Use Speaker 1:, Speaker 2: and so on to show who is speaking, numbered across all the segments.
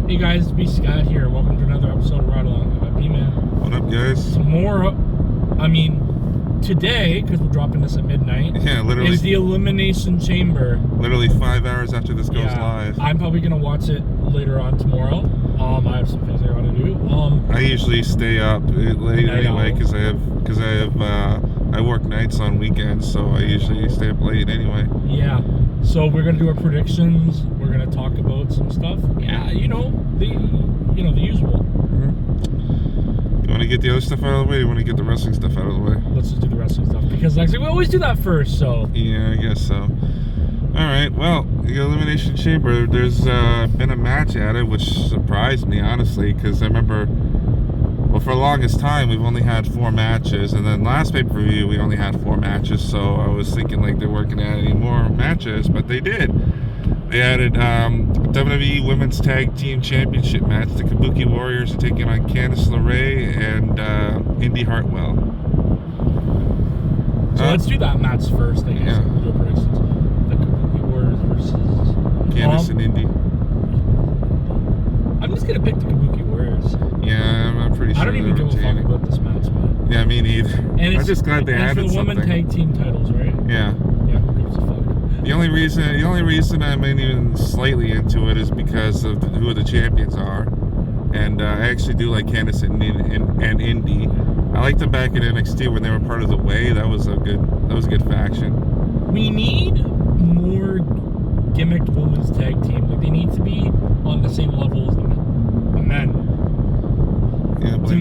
Speaker 1: Hey guys, B Scott here. Welcome to another episode of Ride Along. B-Man.
Speaker 2: What up, guys?
Speaker 1: Some more, today, because we're dropping this at midnight,
Speaker 2: Yeah, literally.
Speaker 1: is the Elimination Chamber.
Speaker 2: Literally 5 hours after this goes live.
Speaker 1: I'm probably going to watch it later on tomorrow. I have some things I got to do.
Speaker 2: I usually stay up late anyway, because I work nights on weekends, so I usually stay up late anyway.
Speaker 1: Yeah. So we're going to do our predictions. We're going to talk about some stuff. Yeah, the usual.
Speaker 2: Mm-hmm. You want to get the other stuff out of the way, or you want to get the wrestling stuff out of the way?
Speaker 1: Let's just do the wrestling stuff, because actually we always do that first, so.
Speaker 2: Yeah, I guess so. Alright, well, the Elimination Chamber, there's been a match at it, which surprised me, honestly, because I remember, well, for the longest time, we've only had 4 matches, and then last pay-per-view, we only had 4 matches, so I was thinking, like, they weren't going to add any more matches, but they did. They added WWE Women's Tag Team Championship match. The Kabuki Warriors are taking on Candice LeRae and Indy Hartwell.
Speaker 1: So let's do that match first, I guess.
Speaker 2: Yeah.
Speaker 1: The Kabuki Warriors versus
Speaker 2: Candice and Indy.
Speaker 1: I'm just gonna pick the Kabuki Warriors.
Speaker 2: Yeah, I'm pretty sure.
Speaker 1: I don't even give a fuck about this match, but
Speaker 2: yeah, me neither.
Speaker 1: And
Speaker 2: I'm just glad they added something.
Speaker 1: It's for the women tag team titles, right?
Speaker 2: Yeah.
Speaker 1: Yeah, who gives a fuck?
Speaker 2: The only reason I'm even slightly into it is because of who the champions are, and I actually do like Candice and Indy. I liked them back in NXT when they were part of the Way. That was a good faction.
Speaker 1: We need more gimmicked women's tag team. Like, they need to be on the same level as the men.
Speaker 2: Yeah,
Speaker 1: to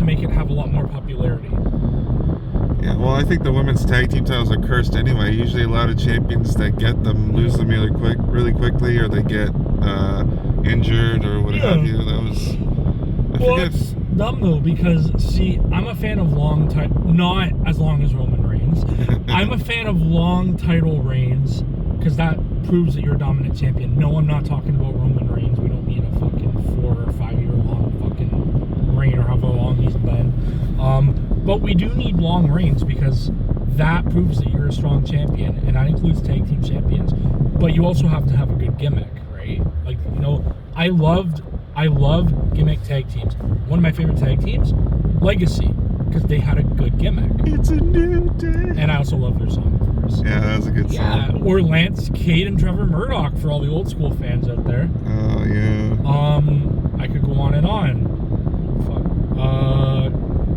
Speaker 1: make it have a lot more popularity.
Speaker 2: Yeah, well, I think the women's tag team titles are cursed anyway. Usually a lot of champions that get them lose them really quickly, or they get injured or what have you. That was...
Speaker 1: It's dumb though, because see, I'm a fan of long title, not as long as Roman Reigns. I'm a fan of long title reigns, because that proves that you're a dominant champion. No, I'm not talking about Roman Reigns. We don't need a fucking 4 or 5 year long fucking reign, or however long he's been. But we do need long reigns, because that proves that you're a strong champion, and that includes tag team champions. But you also have to have a good gimmick, right? Like, I loved gimmick tag teams. One of my favorite tag teams, Legacy, because they had a good gimmick.
Speaker 2: It's a new day.
Speaker 1: And I also love their song, of course.
Speaker 2: Yeah, that was a good song.
Speaker 1: Yeah, or Lance Cade and Trevor Murdoch for all the old school fans out there.
Speaker 2: Oh, yeah.
Speaker 1: I could go on and on. Fuck.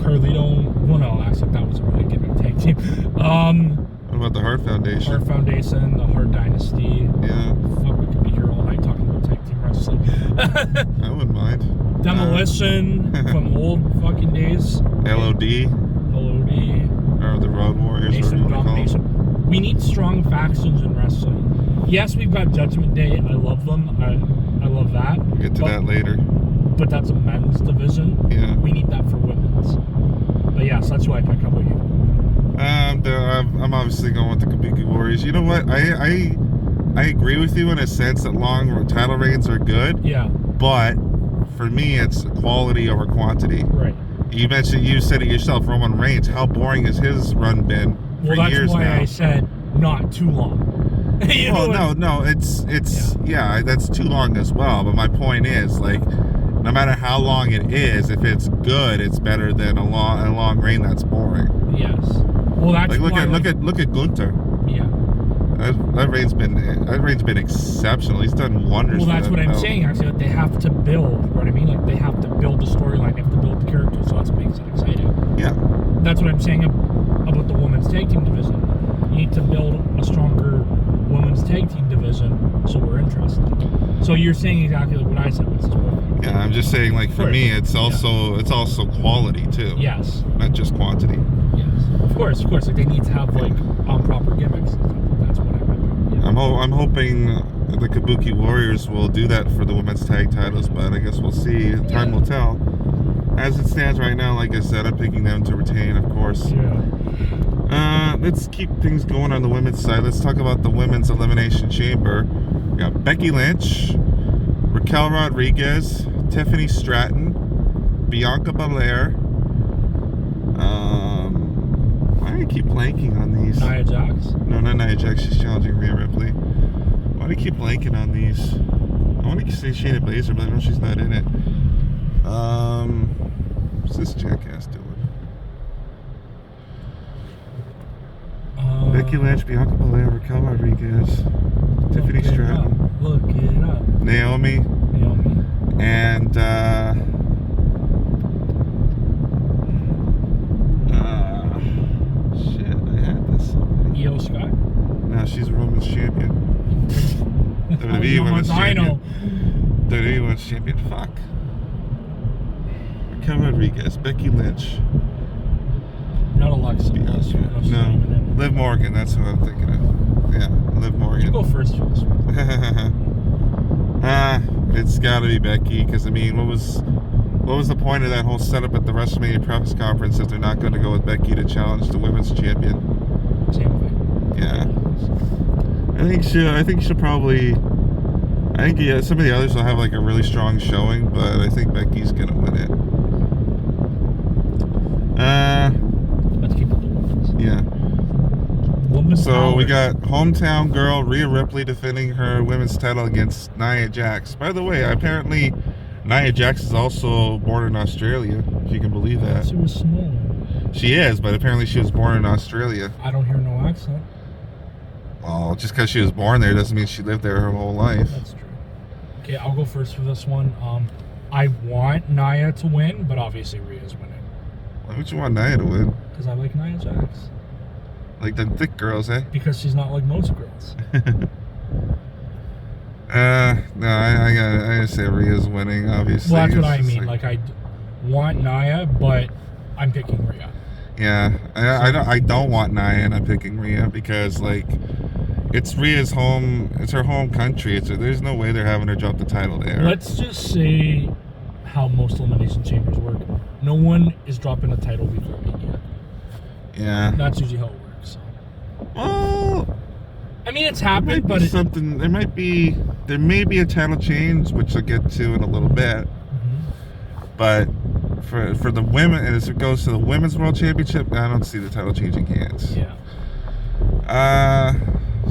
Speaker 1: Carlito. Well, no, actually, that was a really gimmick tag team.
Speaker 2: What about the Hart Foundation?
Speaker 1: Hart Foundation, the Hart Dynasty.
Speaker 2: Yeah.
Speaker 1: Fuck, we could be here all night talking about tag team wrestling.
Speaker 2: I wouldn't mind.
Speaker 1: Demolition from old fucking days.
Speaker 2: LOD. Or the Road Warriors.
Speaker 1: Nation Domination. We need strong factions in wrestling. Yes, we've got Judgment Day. I love them. I love that.
Speaker 2: We'll get to that later.
Speaker 1: But that's a men's division.
Speaker 2: Yeah.
Speaker 1: We need that for women's. But yeah, so that's who I pick. How about you?
Speaker 2: I'm obviously going with the Kabuki Warriors. You know what? I agree with you in a sense that long title reigns are good.
Speaker 1: Yeah.
Speaker 2: But for me, it's quality over quantity.
Speaker 1: Right.
Speaker 2: You said it yourself, Roman Reigns. How boring has his run been for years now?
Speaker 1: Well, that's why I said not too long.
Speaker 2: No, it's that's too long as well. But my point is, like, no matter how long it is, if it's good, it's better than a long reign that's boring.
Speaker 1: Yes. Well, that's
Speaker 2: like look at Gunther.
Speaker 1: Yeah.
Speaker 2: That reign's been exceptional. He's done wonders.
Speaker 1: Well, that's what I'm saying. Actually, like, they have to build. You know what I mean? Like, they have to build the storyline. They have to build the character, so that's what makes it exciting.
Speaker 2: Yeah.
Speaker 1: That's what I'm saying about the women's tag team division. You need to build a stronger women's tag team division, so we're interested. So you're saying exactly like what I said, which is perfect.
Speaker 2: Yeah, I'm just saying, like, for me, it's also quality too.
Speaker 1: Yes.
Speaker 2: Not just quantity.
Speaker 1: Yes. Of course. Like, they need to have like proper gimmicks. That's what I meant. Yeah.
Speaker 2: I'm hoping the Kabuki Warriors will do that for the women's tag titles, but I guess we'll see. Time will tell. As it stands right now, like I said, I'm picking them to retain, of course.
Speaker 1: Yeah.
Speaker 2: Let's keep things going on the women's side. Let's talk about the women's Elimination Chamber. We got Becky Lynch, Raquel Rodriguez, Tiffany Stratton, Bianca Belair. Why do I keep blanking on these?
Speaker 1: Nia Jax?
Speaker 2: No, not Nia Jax. She's challenging Rhea Ripley. Why do I keep blanking on these? I want to say Shayna Baszler, but I know she's not in it. What's this jackass doing? Becky Lynch, Bianca Belair, Raquel Rodriguez, Tiffany Stratton,
Speaker 1: Look it up.
Speaker 2: Naomi, and shit, I had this already.
Speaker 1: Io Sky.
Speaker 2: No, she's a Women's Champion. WWE Women's Champion. WWE Women's Champion. Fuck. Raquel Rodriguez, Becky Lynch.
Speaker 1: Not Alexa.
Speaker 2: No, Liv Morgan. That's who I'm thinking of. Yeah, Liv Morgan.
Speaker 1: You go first for this one.
Speaker 2: It's got to be Becky, because I mean, what was the point of that whole setup at the WrestleMania press conference if they're not going to go with Becky to challenge the Women's Champion?
Speaker 1: Same thing.
Speaker 2: Yeah. I think she'll probably. I think yeah, some of the others will have like a really strong showing, but I think Becky's gonna win it.
Speaker 1: Let's keep it the women's.
Speaker 2: Yeah.
Speaker 1: Women's
Speaker 2: So
Speaker 1: power.
Speaker 2: we got hometown girl Rhea Ripley defending her women's title against Nia Jax. By the way, apparently Nia Jax is also born in Australia. If you can believe that.
Speaker 1: She was smaller.
Speaker 2: She is, but apparently she was born in Australia.
Speaker 1: I don't hear no accent.
Speaker 2: Well, just because she was born there doesn't mean she lived there her whole life.
Speaker 1: That's true. Okay, I'll go first for this one. I want Nia to win, but obviously Rhea's winning.
Speaker 2: Why would you want Nia to win?
Speaker 1: Because I like Nia Jax.
Speaker 2: Like the thick girls, eh?
Speaker 1: Because she's not like most girls.
Speaker 2: No, I gotta say Rhea's winning, obviously.
Speaker 1: Well, that's what I mean. Like I want Nia, but I'm picking Rhea.
Speaker 2: Yeah, I don't want Nia, and I'm picking Rhea because like it's Rhea's home. It's her home country. There's no way they're having her drop the title there.
Speaker 1: Let's just say how most elimination chambers work. No one is dropping a title before Mania.
Speaker 2: Yeah.
Speaker 1: That's usually how it works. So.
Speaker 2: Well,
Speaker 1: I mean, it's happened, but
Speaker 2: something. There may be a title change, which I'll get to in a little bit.
Speaker 1: Mm-hmm.
Speaker 2: But for the women, and as it goes to the Women's World Championship, I don't see the title changing hands.
Speaker 1: Yeah.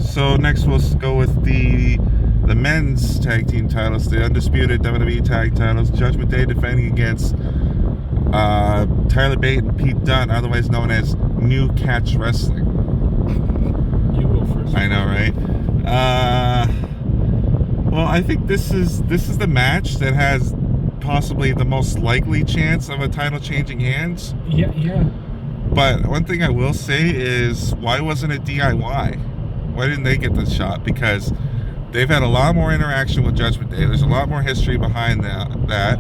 Speaker 2: So next we'll go with the men's tag team titles, the undisputed WWE tag titles. Judgment Day defending against Tyler Bate and Pete Dunne, otherwise known as New Catch Wrestling.
Speaker 1: You go first.
Speaker 2: I know, right? Well, I think this is the match that has possibly the most likely chance of a title changing hands.
Speaker 1: Yeah.
Speaker 2: But one thing I will say is, why wasn't it DIY? Why didn't they get the shot? Because they've had a lot more interaction with Judgment Day. There's a lot more history behind that.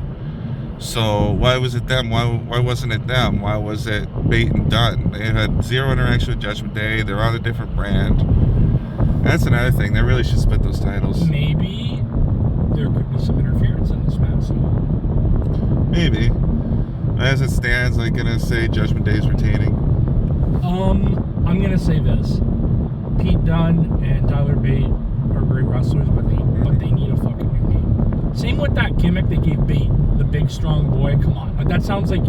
Speaker 2: So why was it them? Why wasn't it them? Why was it Bate and Dunne? They had zero interaction with Judgment Day. They're on a different brand. That's another thing. They really should split those titles.
Speaker 1: Maybe there could be some interference in this match. So.
Speaker 2: Maybe. As it stands, I'm gonna say Judgment Day is retaining.
Speaker 1: I'm gonna say this: Pete Dunne and Tyler Bate are great wrestlers, but they need a fucking new name. Same with that gimmick they gave Bate, the big strong boy. Come on, but that sounds like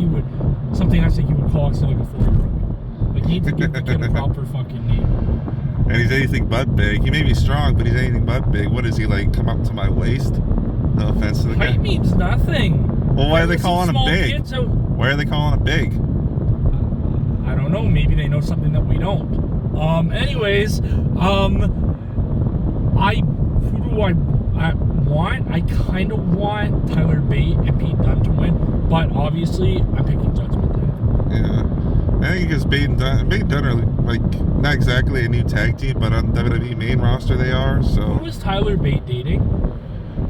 Speaker 1: something I think you would call like a 4-year-old. Like you need to give the kid a proper fucking name.
Speaker 2: And he's anything but big. He may be strong, but he's anything but big. What is he, like, come up to my waist? No offense to the guy.
Speaker 1: Height means nothing.
Speaker 2: Well, why are they calling him big? Why are they calling him big?
Speaker 1: I don't know. Maybe they know something that we don't. Anyways, who do I want? I kind of want Tyler Bate and Pete Dunne to win, but obviously I'm picking Judgment Day.
Speaker 2: Yeah. I think because Bate and Dunne are like not exactly a new tag team, but on WWE main roster they are. So
Speaker 1: who was Tyler Bate dating?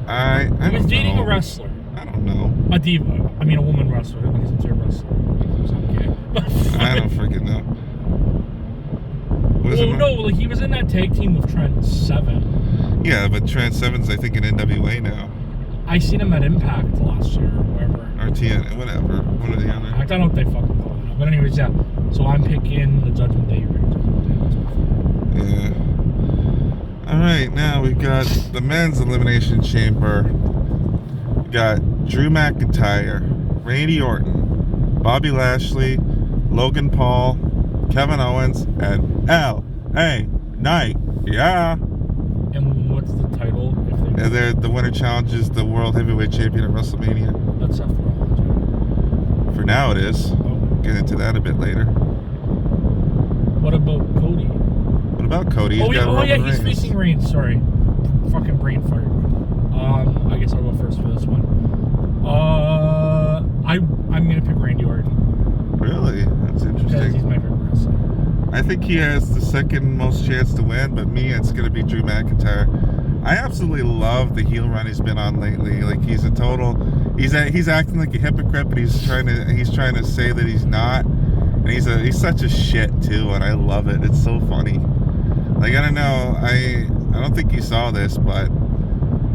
Speaker 2: I
Speaker 1: he was dating
Speaker 2: know.
Speaker 1: a wrestler.
Speaker 2: I don't know.
Speaker 1: A diva. I mean, a woman wrestler. Because it's a wrestler. Okay.
Speaker 2: I don't freaking know.
Speaker 1: Like he was in that tag team with Trent Seven.
Speaker 2: Yeah, but Trent Seven's I think in NWA now.
Speaker 1: I seen him at Impact last year or wherever.
Speaker 2: Or TN, whatever. One or the other.
Speaker 1: I don't know what they fucking call it. But anyways, yeah. So I'm picking the Judgment Day.
Speaker 2: Yeah. Alright, now we've got the men's elimination chamber. We got Drew McIntyre, Randy Orton, Bobby Lashley, Logan Paul, Kevin Owens, and LA Knight. Yeah.
Speaker 1: And what's the title?
Speaker 2: the winner challenges the world heavyweight champion at WrestleMania.
Speaker 1: That's Seth Rollins.
Speaker 2: For now, it is.
Speaker 1: Oh.
Speaker 2: Get into that a bit later.
Speaker 1: What about Cody?
Speaker 2: What about Cody?
Speaker 1: He's
Speaker 2: Reigns.
Speaker 1: facing Reigns. Sorry, fucking brain fart. I guess I'll go first for this one. I'm gonna pick Randy Orton.
Speaker 2: Really? That's
Speaker 1: Because
Speaker 2: interesting.
Speaker 1: he's my favorite wrestler.
Speaker 2: I think he has the second most chance to win, but me, it's gonna be Drew McIntyre. I absolutely love the heel run he's been on lately. Like he's acting like a hypocrite, but he's trying to say that he's not. And he's such a shit too, and I love it. It's so funny. Like I don't know, I don't think you saw this, but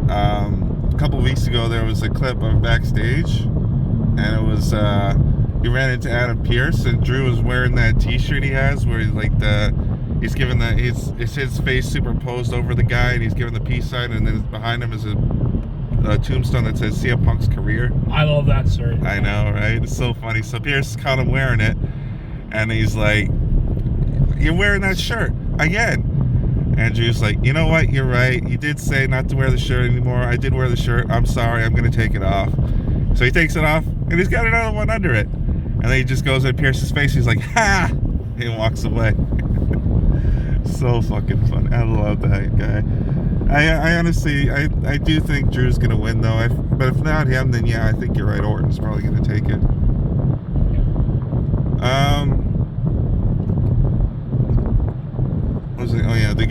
Speaker 2: a couple weeks ago there was a clip of backstage, and it was he ran into Adam Pearce, and Drew was wearing that T-shirt he has where he's like he's giving it's his face superimposed over the guy, and he's giving the peace sign, and then behind him is a tombstone that says CM Punk's career.
Speaker 1: I love that, sir.
Speaker 2: I know, right? It's so funny. So Pierce caught him wearing it, and he's like, "You're wearing that shirt again." And Drew's like, "You know what? You're right. You did say not to wear the shirt anymore. I did wear the shirt. I'm sorry. I'm going to take it off." So he takes it off, and he's got another one under it. And then he just goes in Pierce's face. He's like, "Ha!" He walks away. So fucking fun. I love that guy. I honestly, I do think Drew's going to win, though. But if not him, then yeah, I think you're right. Orton's probably going to take it. What was it? Oh yeah, they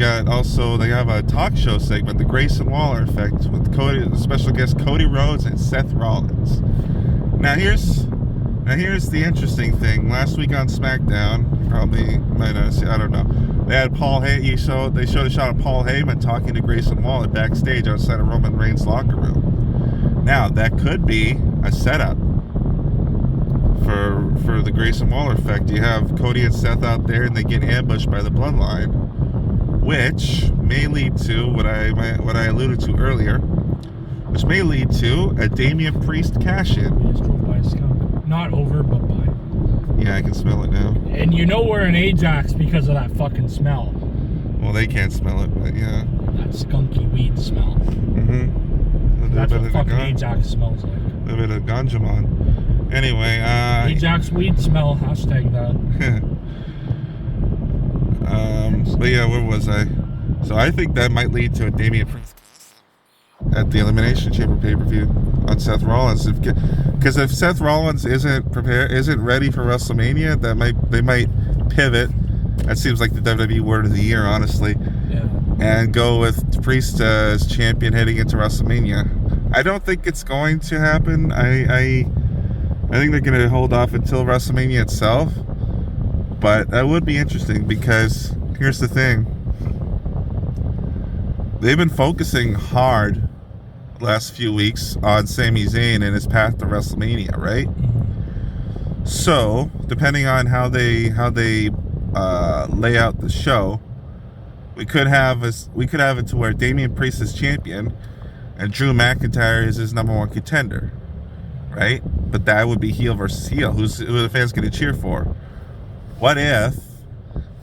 Speaker 2: have a talk show segment, the Grayson Waller Effect, with special guest Cody Rhodes and Seth Rollins. Now here's the interesting thing. Last week on SmackDown, probably might not see, I don't know. They had Paul Heyman. They showed a shot of Paul Heyman talking to Grayson Waller backstage outside of Roman Reigns' locker room. Now that could be a setup for the Grayson Waller Effect. You have Cody and Seth out there, and they get ambushed by the Bloodline, which may lead to what I alluded to earlier, which may lead to a Damian Priest cash-in.
Speaker 1: We just drove by a skunk. Not over, but by.
Speaker 2: Yeah, I can smell it now.
Speaker 1: And you know we're in Ajax because of that fucking smell.
Speaker 2: Well, they can't smell it, but yeah.
Speaker 1: That skunky weed smell.
Speaker 2: Mm-hmm.
Speaker 1: That's what fucking Ajax smells like.
Speaker 2: A little bit of ganjamon. Anyway,
Speaker 1: Ajax weed smell, hashtag that.
Speaker 2: But yeah, where was I? So I think that might lead to a Damian Priest at the Elimination Chamber pay-per-view on Seth Rollins. Because if Seth Rollins isn't ready for WrestleMania, they might pivot. That seems like the WWE word of the year, honestly.
Speaker 1: Yeah.
Speaker 2: And go with Priest as champion heading into WrestleMania. I don't think it's going to happen. I think they're going to hold off until WrestleMania itself. But that would be interesting because here's the thing. They've been focusing hard the last few weeks on Sami Zayn and his path to WrestleMania, right? So, depending on how they lay out the show, we could have it to where Damian Priest is champion and Drew McIntyre is his number one contender, right? But that would be heel versus heel. Who are the fans going to cheer for? What if,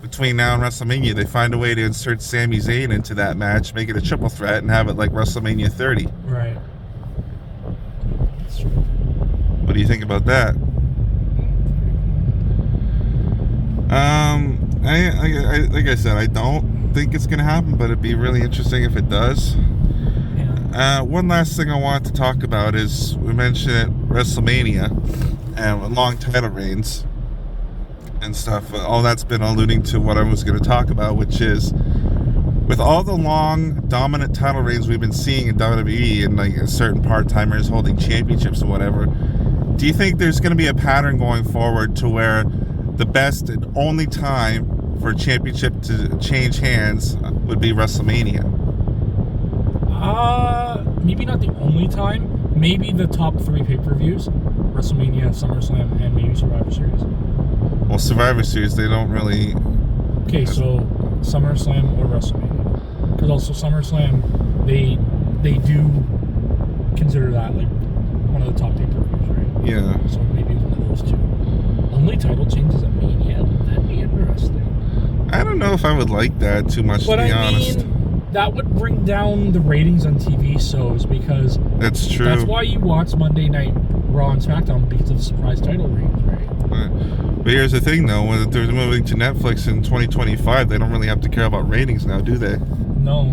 Speaker 2: between now and WrestleMania, they find a way to insert Sami Zayn into that match, make it a triple threat, and have it like WrestleMania 30?
Speaker 1: Right. That's true.
Speaker 2: What do you think about that? Like I said, I don't think it's going to happen, but it'd be really interesting if it does.
Speaker 1: Yeah.
Speaker 2: One last thing I want to talk about is, we mentioned at WrestleMania and long title reigns and stuff. All that's been alluding to what I was going to talk about, which is, with all the long dominant title reigns we've been seeing in WWE and like certain part-timers holding championships or whatever, do you think there's going to be a pattern going forward to where the best and only time for a championship to change hands would be WrestleMania?
Speaker 1: Maybe not the only time. Maybe the top 3 pay-per-views: WrestleMania, SummerSlam, and maybe Survivor Series.
Speaker 2: Well, Survivor Series, they don't really...
Speaker 1: Okay, so SummerSlam or WrestleMania. Because also SummerSlam, they do consider that like one of the top pay-per-views, right?
Speaker 2: Yeah.
Speaker 1: So maybe one of those two. Only title changes at Mania. That'd be interesting.
Speaker 2: I don't know if I would like that too much,
Speaker 1: But
Speaker 2: to be honest.
Speaker 1: that would bring down the ratings on TV shows because
Speaker 2: That's true.
Speaker 1: that's why you watch Monday Night Raw and SmackDown because of surprise title reigns, right?
Speaker 2: But here's the thing, though. When they're moving to Netflix in 2025, they don't really have to care about ratings now, do they?
Speaker 1: No.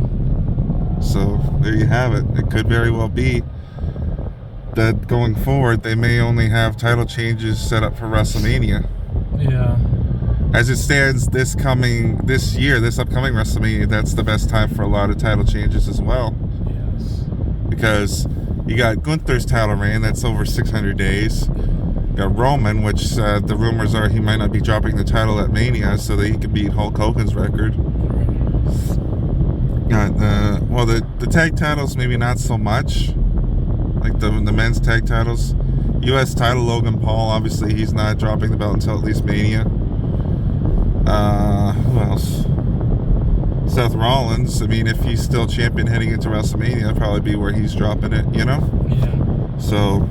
Speaker 2: So there you have it. It could very well be that going forward, they may only have title changes set up for WrestleMania.
Speaker 1: Yeah.
Speaker 2: As it stands, this upcoming WrestleMania, that's the best time for a lot of title changes as well.
Speaker 1: Yes.
Speaker 2: Because you got Gunther's title reign, that's over 600 days. You got Roman, which the rumors are he might not be dropping the title at Mania so that he can beat Hulk Hogan's record. Got the tag titles, maybe not so much. Like the men's tag titles. U.S. title, Logan Paul, obviously he's not dropping the belt until at least Mania. Who else? Seth Rollins. I mean, if he's still champion heading into WrestleMania, that'd probably be where he's dropping it, you know?
Speaker 1: Yeah.
Speaker 2: So,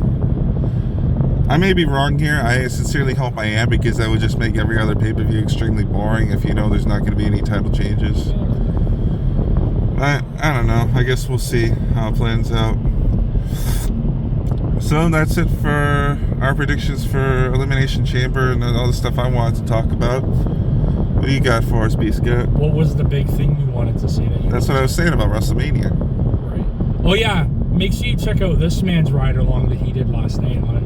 Speaker 2: I may be wrong here. I sincerely hope I am, because that would just make every other pay-per-view extremely boring if you know there's not going to be any title changes. I don't know. I guess we'll see how it plans out. So that's it for our predictions for Elimination Chamber and all the stuff I wanted to talk about. What do you got for us, B-Scott?
Speaker 1: What was the big thing you wanted to say?
Speaker 2: That's what I was saying about WrestleMania.
Speaker 1: Right. Oh yeah, make sure you check out this man's ride along that he did last night on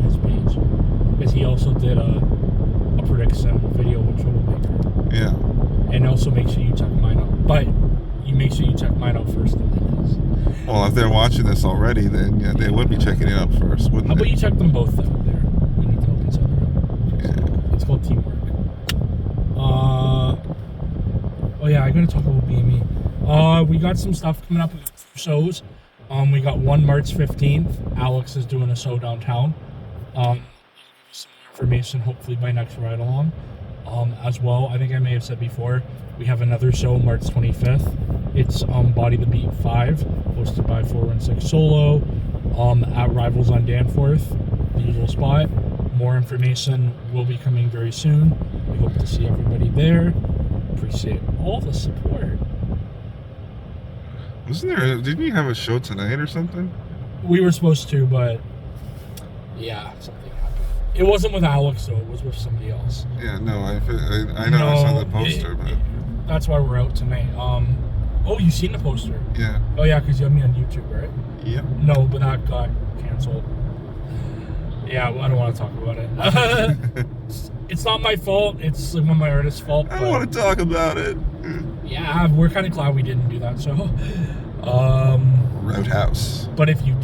Speaker 1: his page, because he also did a prediction video with Troublemaker.
Speaker 2: Yeah.
Speaker 1: And also make sure you check mine out. But you make sure you check mine out first and then his.
Speaker 2: Well, if they're watching this already, then yeah, they would be checking it out first, wouldn't
Speaker 1: How
Speaker 2: they?
Speaker 1: about you check them both out there? We need to help each other out.
Speaker 2: Yeah.
Speaker 1: It's called teamwork. Oh yeah, I gotta talk about BME. We got some stuff coming up. We got 2 shows. We got one March 15th. Alex is doing a show downtown. I'll give you some more information hopefully by next ride along. As well, I think I may have said before, we have another show March 25th. It's Body the Beat 5, hosted by 416 Solo, at Rivals on Danforth, the usual spot. More information will be coming very soon. We hope to see everybody there. Appreciate all the support.
Speaker 2: Didn't you have a show tonight or something?
Speaker 1: We were supposed to, but yeah, something happened. It wasn't with Alex, though. It was with somebody else.
Speaker 2: Yeah, no, I know I saw the poster, but...
Speaker 1: That's why we're out tonight. Oh, you seen the poster?
Speaker 2: Yeah.
Speaker 1: Oh yeah, because you have me on YouTube, right?
Speaker 2: Yep.
Speaker 1: No, but that got canceled. Yeah, I don't want to talk about it. It's not my fault. It's one of my artist's fault.
Speaker 2: I don't want to talk about it.
Speaker 1: Yeah, we're kind of glad we didn't do that. So,
Speaker 2: Roadhouse.
Speaker 1: But if you,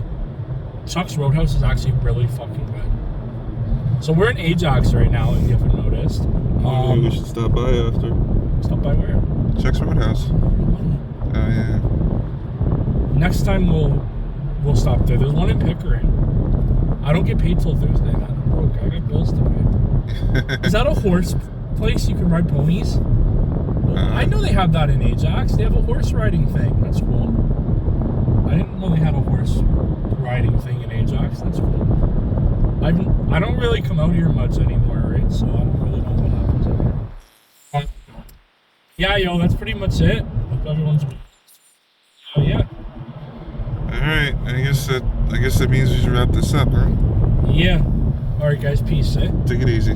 Speaker 1: Chuck's Roadhouse is actually really fucking good. So we're in Ajax right now, if you haven't noticed.
Speaker 2: Maybe we should stop by after.
Speaker 1: Stop by where?
Speaker 2: Chuck's Roadhouse. Oh yeah.
Speaker 1: Next time we'll stop there. There's one in Pickering. I don't get paid till Thursday, man. I'm broke. I got bills to pay. Is that a horse place you can ride ponies? I know they have that in Ajax. They have a horse riding thing. That's cool. I didn't know they had a horse riding thing in Ajax. That's cool. I don't really come out here much anymore, right? So I don't really know what happens out here. Yeah, yo, that's pretty much it. Hope everyone's... Oh, yeah.
Speaker 2: Alright, I guess that means we should wrap this up, huh?
Speaker 1: Yeah. Alright, guys, peace, eh?
Speaker 2: Take it easy.